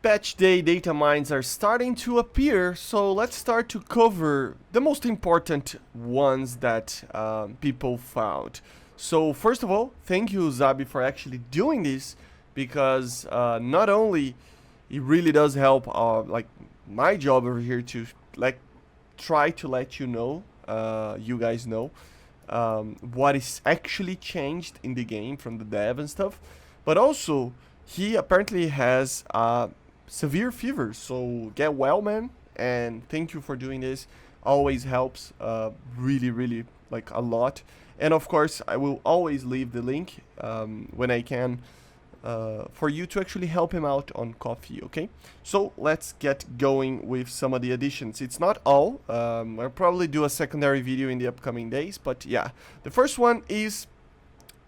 patch day data mines are starting to appear, so let's start to cover the most important ones that people found. So first of all, thank you Zabi for actually doing this, because not only it really does help like my job over here to like try to let you know, you guys know what is actually changed in the game from the dev and stuff, but also he apparently has severe fever, so get well, man, and thank you for doing this. Always helps really like a lot. And of course I will always leave the link when I can for you to actually help him out on coffee. Okay, so let's get going with some of the additions. It's not all, I'll probably do a secondary video in the upcoming days, but yeah, the first one is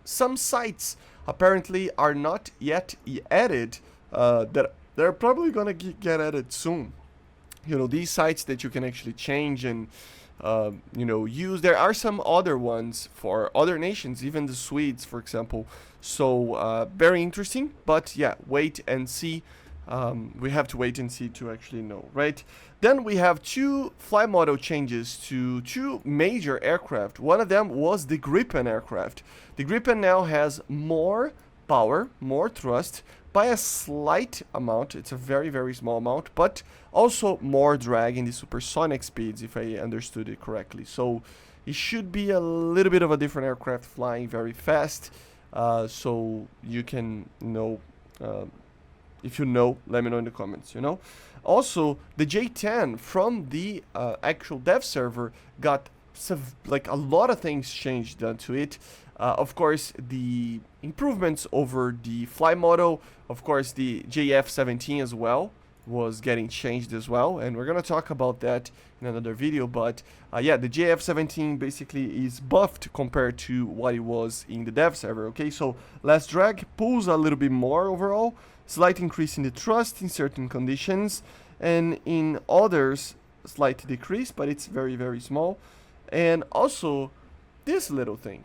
some sites apparently are not yet added, that they're probably gonna get added soon. You know, these sites that you can actually change and you know, use. There are some other ones for other nations, even the Swedes, for example. So very interesting, but yeah, wait and see. We have to wait and see to actually know, right? Then we have two flight model changes to two major aircraft. One of them was the Gripen aircraft. The Gripen now has more power, more thrust, by a slight amount. It's a very small amount, but also more drag in the supersonic speeds, if I understood it correctly. So it should be a little bit of a different aircraft, flying very fast. So you can know, if you know, let me know in the comments, you know. Also, the J-10 from the actual dev server got like a lot of things changed done to it. Of course, the improvements over the fly model, of course, the JF-17 as well was getting changed as well, and we're gonna talk about that in another video. But yeah, the JF-17 basically is buffed compared to what it was in the dev server. Okay, so less drag, pulls a little bit more overall, slight increase in the thrust in certain conditions, and in others slight decrease, but it's very small. And also this little thing,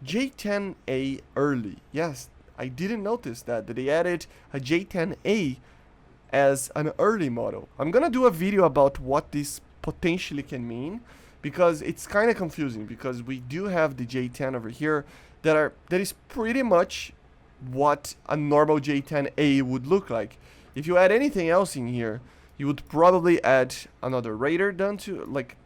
J10A early. Yes, I didn't notice that they added a J10A as an early model. I'm gonna do a video about what this potentially can mean, because it's kind of confusing, because we do have the J10 over here that is pretty much what a normal J10A would look like. If you add anything else in here, you would probably add another radar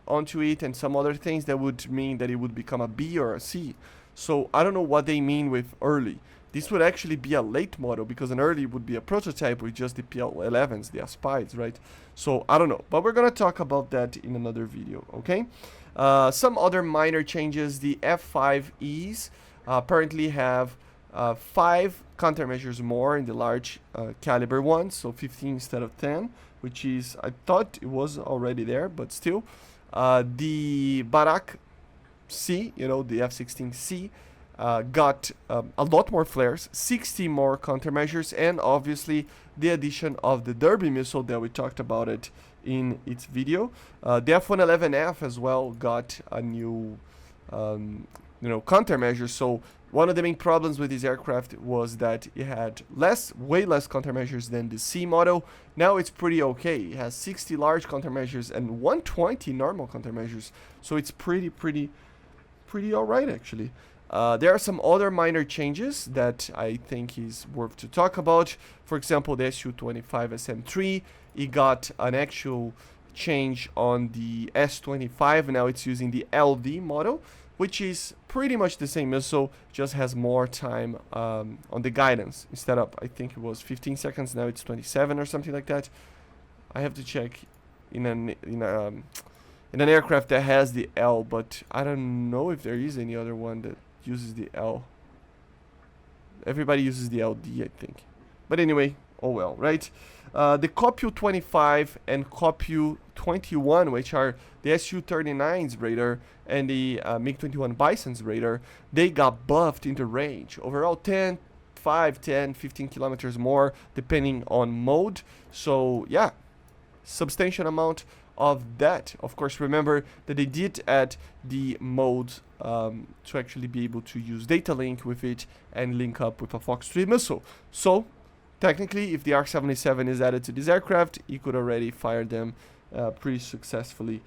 onto it, and some other things that would mean that it would become a B or a C. So I don't know what they mean with early. This would actually be a late model, because an early would be a prototype with just the PL-11s, the Aspides, right? So I don't know, but we're gonna talk about that in another video, okay? Some other minor changes. The F5Es apparently have 5 countermeasures more in the large caliber ones, so 15 instead of 10, which is, I thought it was already there, but still. The Barak C, you know, the F-16C, got a lot more flares, 60 more countermeasures, and obviously the addition of the Derby missile that we talked about it in its video. The F-111F as well got a new you know, countermeasure. So one of the main problems with this aircraft was that it had way less countermeasures than the C model. Now it's pretty okay. It has 60 large countermeasures and 120 normal countermeasures, so it's pretty alright actually. There are some other minor changes that I think is worth to talk about. For example, the Su-25 SM-3, it got an actual change on the S-25. Now it's using the LD model, which is pretty much the same missile, just has more time on the guidance. Instead of, I think it was 15 seconds, now it's 27 or something like that. I have to check in an aircraft that has the L, but I don't know if there is any other one that uses the L. Everybody uses the LD, I think. But anyway, oh well, right? The Copu-25 and Copu-21, which are the Su-39's radar and the MiG-21 Bison's radar, they got buffed in the range. Overall 5, 10, 15 kilometers more, depending on mode. So yeah, substantial amount of that. Of course, remember that they did add the mode to actually be able to use data link with it and link up with a Fox 3 missile. So technically, if the ARC-77 is added to this aircraft, you could already fire them pretty successfully.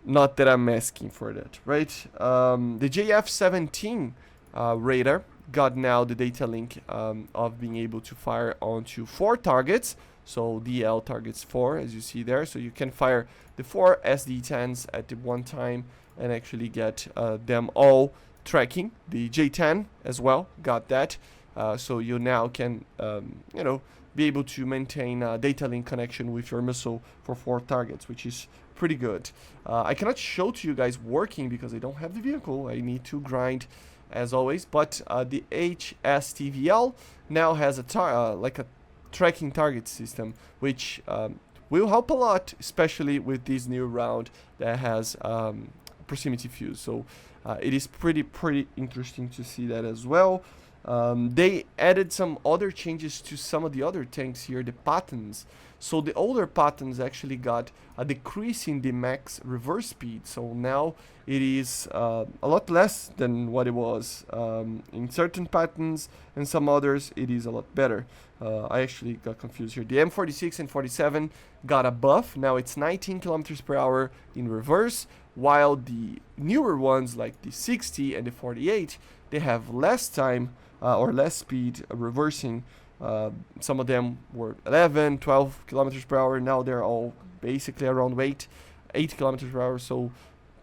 Not that I'm asking for that, right? The JF-17 radar got now the data link of being able to fire onto 4 targets. So DL targets 4, as you see there. So you can fire the 4 SD-10s at the one time and actually get them all tracking. The J-10 as well got that. So you now can, you know, be able to maintain a data link connection with your missile for 4 targets, which is pretty good. I cannot show to you guys working because I don't have the vehicle. I need to grind as always, but the HSTVL now has a like a tracking target system, which will help a lot, especially with this new round that has proximity fuse. So it is pretty interesting to see that as well. They added some other changes to some of the other tanks here, the patterns. So the older patterns actually got a decrease in the max reverse speed. So now it is a lot less than what it was in certain patterns, and some others it is a lot better. I actually got confused here. The M46 and 47 got a buff. Now it's 19 kilometers per hour in reverse, while the newer ones like the 60 and the 48, they have less time or less speed reversing. Some of them were 11, 12 kilometers per hour. Now they're all basically around 8 kilometers per hour, so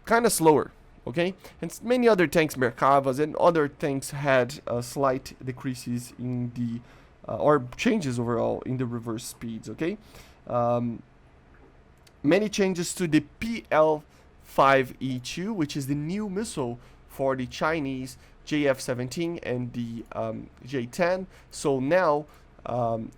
kind of slower, okay? And many other tanks, Merkavas and other tanks, had slight decreases in the or changes overall in the reverse speeds, okay? Many changes to the PL-5EII, which is the new missile for the Chinese JF-17 and the J-10. So now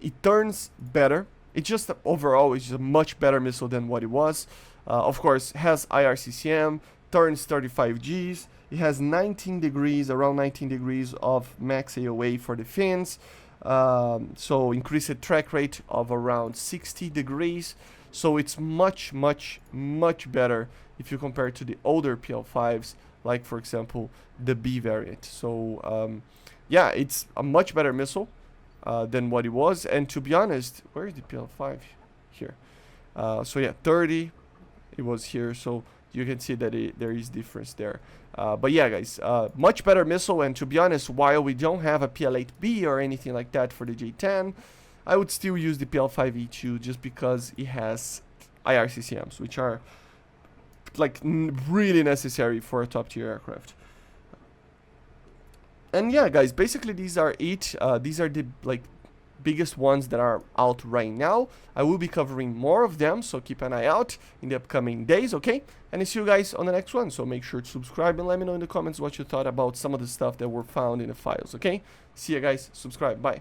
it turns better. It just overall is a much better missile than what it was. Of course, has IRCCM, turns 35 Gs. It has 19 degrees, around 19 degrees of max AOA for the fins. So increased track rate of around 60 degrees. So it's much better if you compare to the older PL-5s, like for example the B variant. So yeah, it's a much better missile than what it was. And to be honest, where is the PL-5 here? So yeah, 30 it was here, so you can see that there is difference there. But yeah, guys, much better missile. And to be honest, while we don't have a PL-8B or anything like that for the J-10, I would still use the PL-5EII just because it has IRCCMs, which are like really necessary for a top tier aircraft. And yeah, guys, basically these are it. These are the like biggest ones that are out right now. I will be covering more of them, so keep an eye out in the upcoming days, okay? And I see you guys on the next one, so make sure to subscribe and let me know in the comments what you thought about some of the stuff that were found in the files, okay? See you guys, subscribe, bye.